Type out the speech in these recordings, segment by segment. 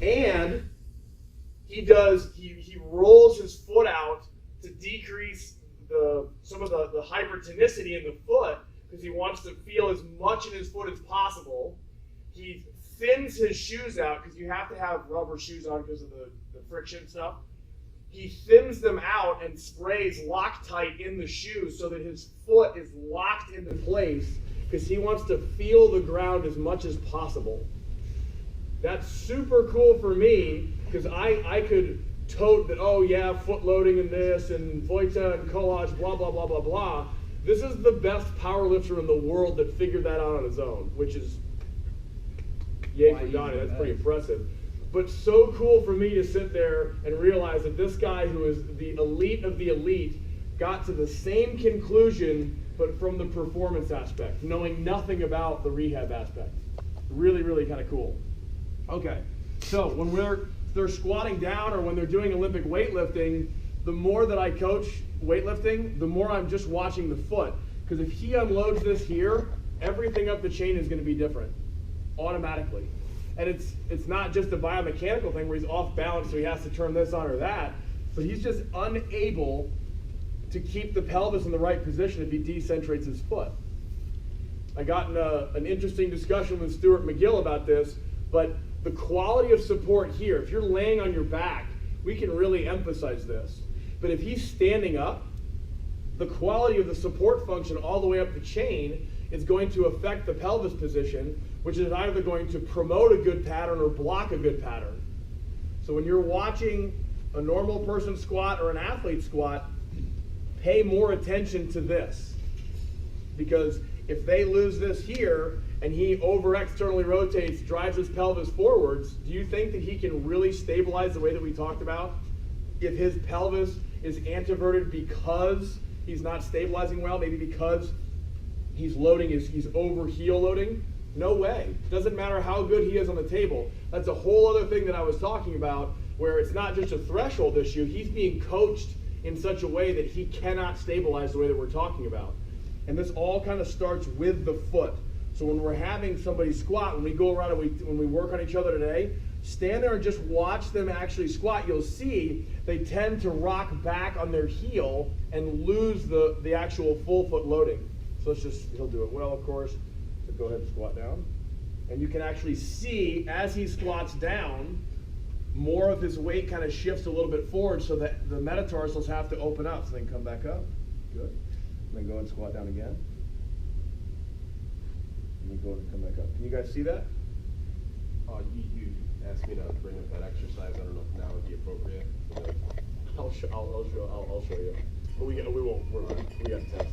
And he rolls his foot out to decrease some of the hypertonicity in the foot, because he wants to feel as much in his foot as possible. He thins his shoes out, because you have to have rubber shoes on because of the friction stuff. He thins them out and sprays Loctite in the shoes so that his foot is locked into place, because he wants to feel the ground as much as possible. That's super cool for me, because I could tote that, oh yeah, foot loading and this, and Vojta and collage, blah, blah, blah, blah, blah. This is the best power lifter in the world that figured that out on his own, which is yay for Donnie, that's pretty impressive. But so cool for me to sit there and realize that this guy who is the elite of the elite got to the same conclusion, but from the performance aspect, knowing nothing about the rehab aspect. Really, really kind of cool. Okay, so when they're squatting down or when they're doing Olympic weightlifting, the more that I coach weightlifting, the more I'm just watching the foot. Because if he unloads this here, everything up the chain is going to be different, automatically. And it's not just a biomechanical thing where he's off balance, so he has to turn this on or that, but he's just unable to keep the pelvis in the right position if he decentrates his foot. I got in an interesting discussion with Stuart McGill about this, but the quality of support here, if you're laying on your back, we can really emphasize this. But if he's standing up, the quality of the support function all the way up the chain is going to affect the pelvis position, which is either going to promote a good pattern or block a good pattern. So when you're watching a normal person squat or an athlete squat, pay more attention to this. Because if they lose this here and he over externally rotates, drives his pelvis forwards, do you think that he can really stabilize the way that we talked about? If his pelvis is anteverted because he's not stabilizing well, maybe because he's over heel loading? No way. Doesn't matter how good he is on the table. That's a whole other thing that I was talking about, where it's not just a threshold issue. He's being coached in such a way that he cannot stabilize the way that we're talking about. And this all kind of starts with the foot. So when we're having somebody squat, when we go around and when we work on each other today, stand there and just watch them actually squat. You'll see they tend to rock back on their heel and lose the actual full foot loading. So he'll do it well, of course. So go ahead and squat down. And you can actually see as he squats down, more of his weight kind of shifts a little bit forward so that the metatarsals have to open up. So then come back up. Good. And then go and squat down again. And then go and come back up. Can you guys see that? You asked me to bring up that exercise. I don't know if now would be appropriate. I'll show you. But we got to test.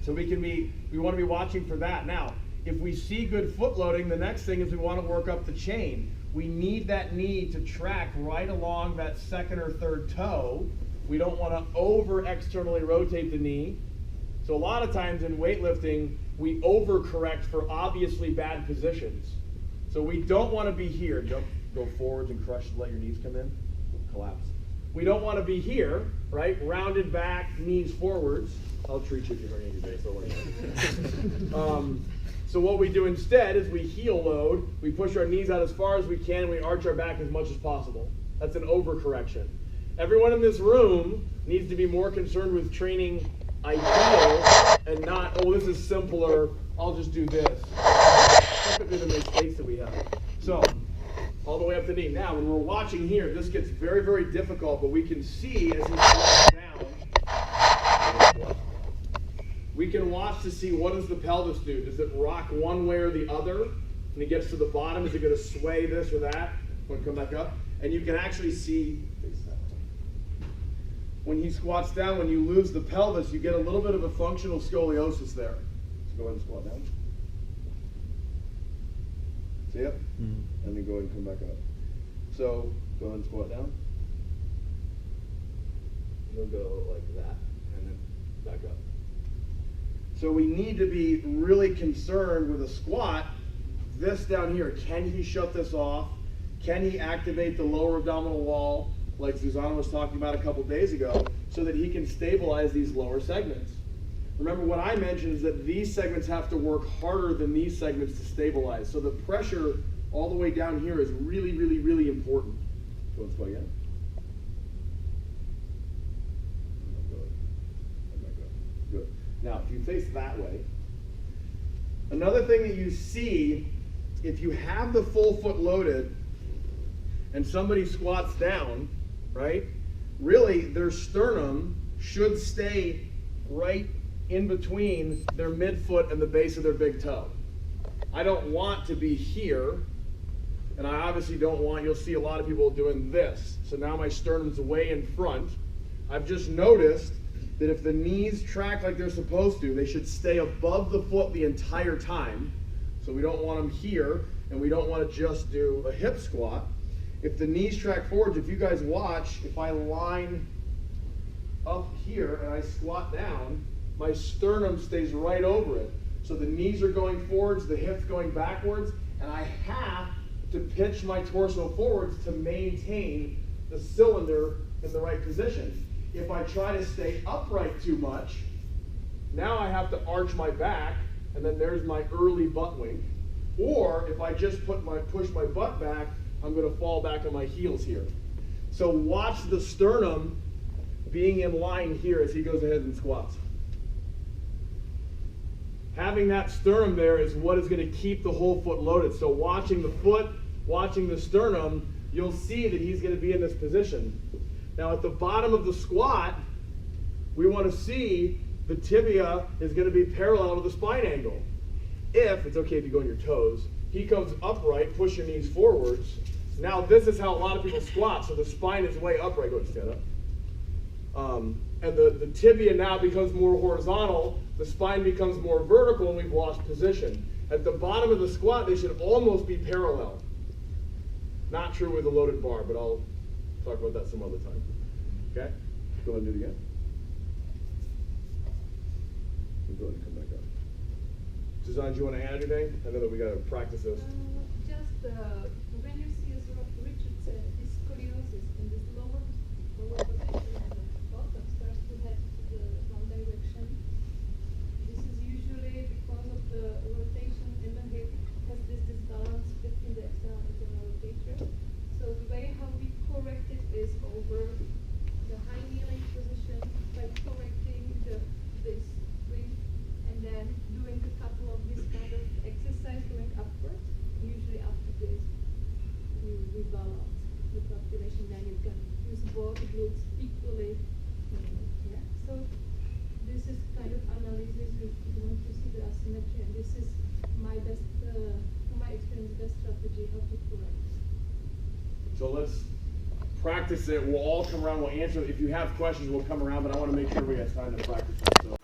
So we want to be watching for that. Now, if we see good foot loading, the next thing is we want to work up the chain. We need that knee to track right along that second or third toe. We don't want to over externally rotate the knee. So a lot of times in weightlifting, we overcorrect for obviously bad positions. So we don't want to be here. Go forwards and crush, let your knees come in, collapse. We don't want to be here, right? Rounded back, knees forwards. I'll treat you if you're hurting your base. So what we do instead is we heel load, we push our knees out as far as we can, and we arch our back as much as possible. That's an overcorrection. Everyone in this room needs to be more concerned with training ideal and not, oh, this is simpler, I'll just do this. Typically the mistakes that we have. So, all the way up the knee. Now, when we're watching here, this gets very, very difficult, but we can see as he squats down, we can watch to see what does the pelvis do. Does it rock one way or the other? When it gets to the bottom, is it going to sway this or that? When it come back up? And you can actually see, when he squats down, when you lose the pelvis, you get a little bit of a functional scoliosis there. So go ahead and squat down. See it? Mm-hmm. And then go ahead and come back up. So go ahead and squat down. You'll go like that, and then back up. So we need to be really concerned with a squat. This down here, can he shut this off? Can he activate the lower abdominal wall, like Susanna was talking about a couple days ago, so that he can stabilize these lower segments? Remember what I mentioned is that these segments have to work harder than these segments to stabilize. So the pressure all the way down here is really, really, really important. So let's go again. Good. Now, if you face that way, another thing that you see, if you have the full foot loaded and somebody squats down, right, really their sternum should stay right in between their midfoot and the base of their big toe. I don't want to be here, and I obviously don't want, you'll see a lot of people doing this. So now my sternum's way in front. I've just noticed that if the knees track like they're supposed to, they should stay above the foot the entire time. So we don't want them here, and we don't want to just do a hip squat. If the knees track forwards, if you guys watch, if I line up here and I squat down, my sternum stays right over it. So the knees are going forwards, the hips going backwards, and I have to pitch my torso forwards to maintain the cylinder in the right position. If I try to stay upright too much, now I have to arch my back, and then there's my early butt wink. Or if I just push my butt back, I'm going to fall back on my heels here. So watch the sternum being in line here as he goes ahead and squats. Having that sternum there is what is going to keep the whole foot loaded. So watching the foot, watching the sternum, you'll see that he's going to be in this position. Now at the bottom of the squat, we want to see the tibia is going to be parallel to the spine angle. If, it's okay if you go on your toes, he comes upright, push your knees forwards. Now this is how a lot of people squat, so the spine is way upright. Go ahead, stand up. And the tibia now becomes more horizontal, the spine becomes more vertical, and we've lost position. At the bottom of the squat, they should almost be parallel. Not true with a loaded bar, but I'll talk about that some other time. Okay? Go ahead and do it again. Go ahead and come back up. Suzanne, do you want to add anything? I know that we got to practice this. When you see, as Richard said, this scoliosis in this lower position and the bottom starts to head to the wrong direction, this is usually because of the rotation in the hip has this disbalance between the external and internal rotator. So the way how we correct it is over the high kneeling position by correcting this wing and then doing a couple of this kind of exercise going upwards. Usually after this, you rebalance the population, then you can use both glutes equally. Yeah. So this is kind of analysis. We want to see the asymmetry, and this is my best, from my experience, best strategy how to correct. So let's practice it. We'll all come around. We'll answer. If you have questions, we'll come around. But I want to make sure we have time to practice it. So.